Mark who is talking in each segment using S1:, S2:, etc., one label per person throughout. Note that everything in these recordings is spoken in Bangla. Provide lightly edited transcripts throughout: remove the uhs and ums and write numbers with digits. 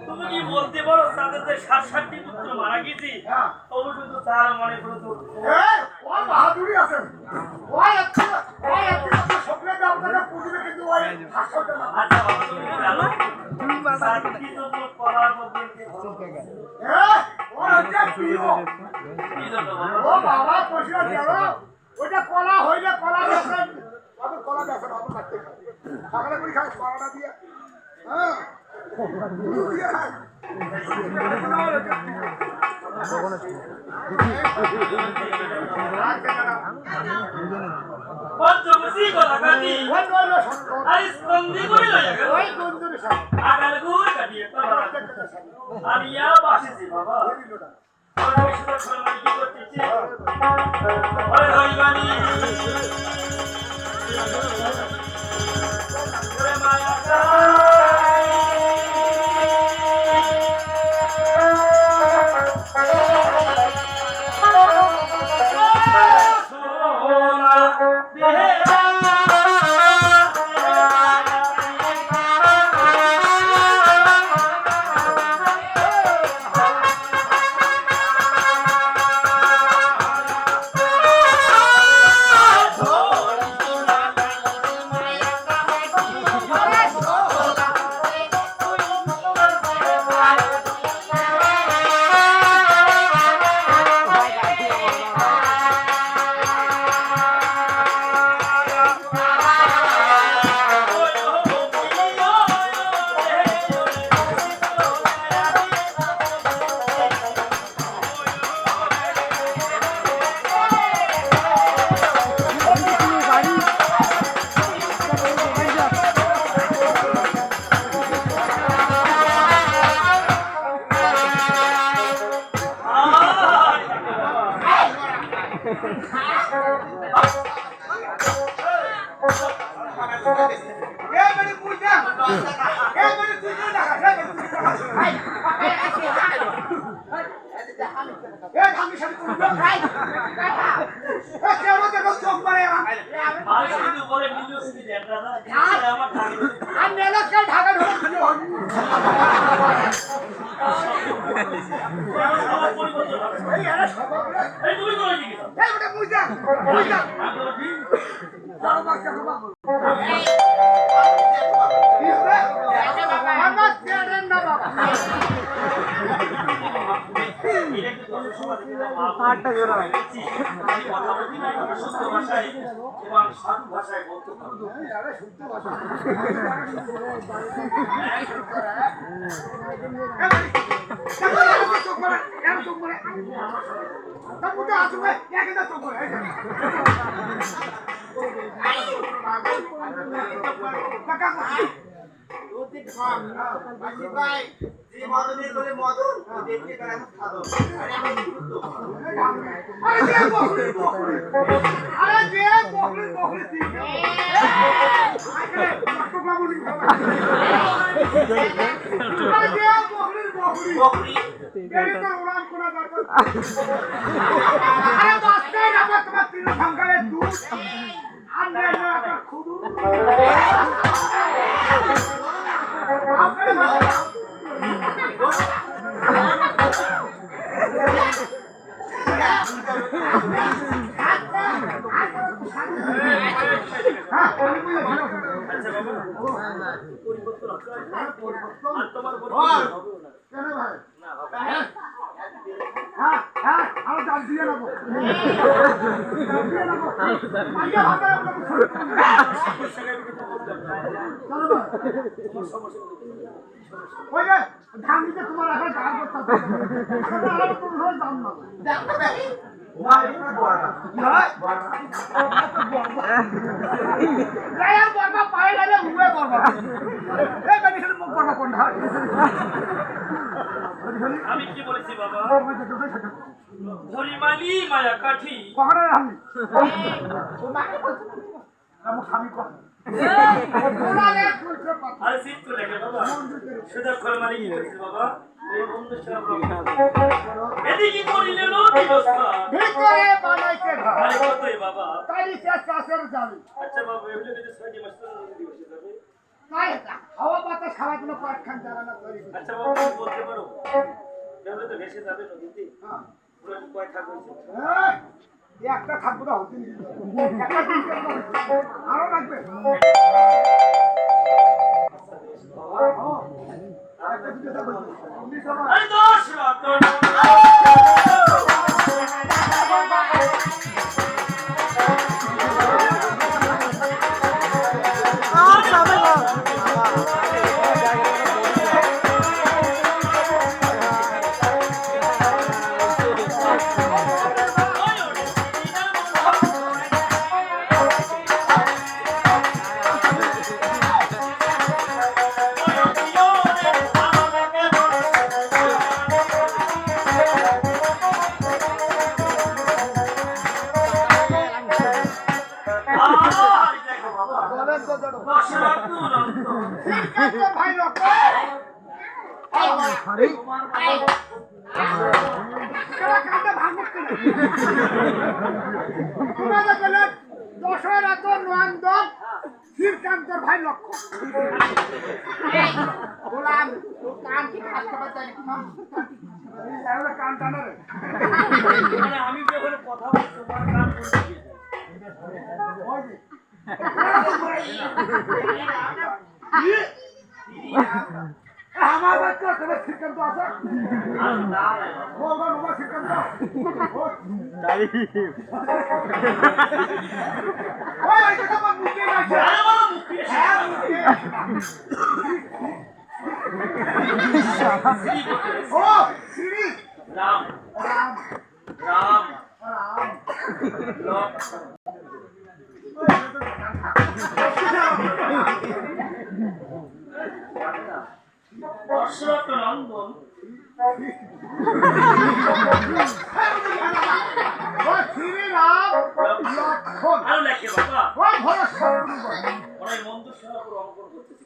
S1: তুমি কি বলতে পারো তাদের যে ৬৭টি পুত্র মারা গেছে অবশ্য তার মনে করো তো
S2: বাহাদুরি আছে স্বপ্নে পুজবে কিন্তু
S1: আচ্ছা বাবা তুমি জানো করার মধ্যে
S2: ওইটা কলা হইলে কলা দেখেন কলা দেখেন সকালে করে খাই কলাটা দিয়ে হ্যাঁ বকরির বকরি
S1: বকরি
S2: এর তো উড়ান কোনা দরকার আরে বাচ্চাই না তোমার তিন সংখ্যায় দুধ আর না একটা খুদু
S1: আচ্ছা বাবা পরিবর্তন হবে আর তোমার
S2: কেন
S1: পরিবর্তন
S2: ভাই
S1: না বাবা
S2: হ্যাঁ হ্যাঁ আমি জান দিয়ে নেবো আগে ভাবে চলো ভাই ওই যে ধান দিতে তোমার এখন ধান করতে হবে আর কোনো দাম না
S1: আমি কি বলেছি বাবা ধরিমালি মায়া কাঠি আরে শীত তো লেগে বাবা সুদা খরমালি কি করেছে বাবা এই বন্ধু এদিকে করিলে নো দিবসা আরে কতই বাবা আচ্ছা বাবা এগুলো কিন্তু 6 মাস তো দিবসে যাবে
S2: হাওয়া বাতাস খাওয়ার জন্য কয়েকখান জানা তৈরি
S1: আচ্ছা বাবা তুমি বলতে পারো এগুলো তো ভেসে যাবে নদীতে পুরো কয় থাক হয়েছে
S2: একটা থাকবো না হতে আরো লাগবে
S1: আরে দোষ রতন
S2: ভাই দশরা তো নন্দন শ্রীকান্তর ভাই লক্ষ্য বললাম কান কি কান টানা রে
S1: মানে আমি যখন কথা বলছি তোমার কান শুনছি
S2: আমার বাচ্চা তোমার শ্রীকান্ত আছে শ্রীকান্ত ও শ্রী
S1: রাম
S2: রাম
S1: রাম
S2: রাম
S1: লক্ষ্মণ দশরথ নন্দন
S2: ও শ্রী রাম লক্ষ্মণ
S1: আরো লেখে বাবা
S2: ও ভরত
S1: ওরাই মন্দির শোনা করে অঙ্কন করতেছে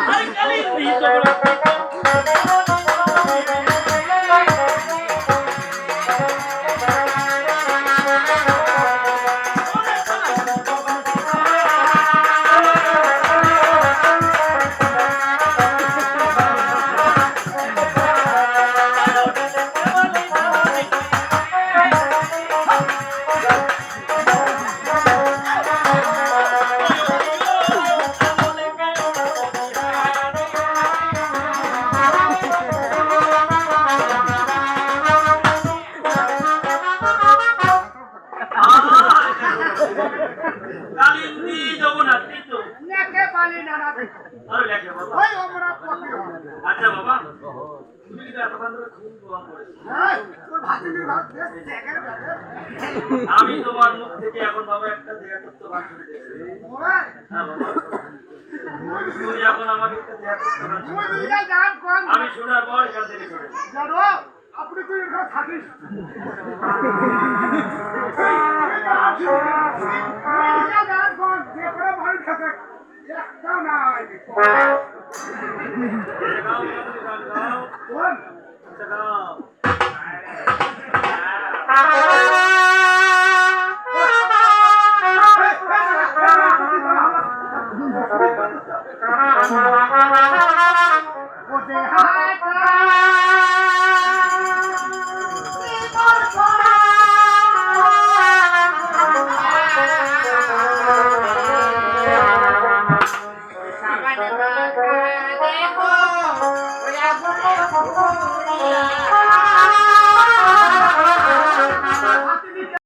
S1: আরে কালি কালিন্দী যমুনা তীর্থ
S2: নেকে পালি নানা
S1: আরো লেখে বাবা
S2: ওই আমরা পথে
S1: আচ্ছা বাবা তুমি কিন্তু এতক্ষণ ধরে খুব দোয়া করেছো
S2: এই তোর ভাতিজির ভাত দেখ দেখের দেখে
S1: আমি তোমার মুখ থেকে এখন বাবা একটা দেয়া করতে বাধ্য হয়েছি
S2: ওরে
S1: হ্যাঁ বাবা তুমি এখন আমাকে একটা দেয়া করতে বাধ্য
S2: তুই দিদা গান কোন
S1: আমি শোনার পর এখান থেকে চলে যাই।
S2: জানো আপনি তুই এখানে রাখিস গান কর যে করে ভালো থাকে একটাও নাই কোন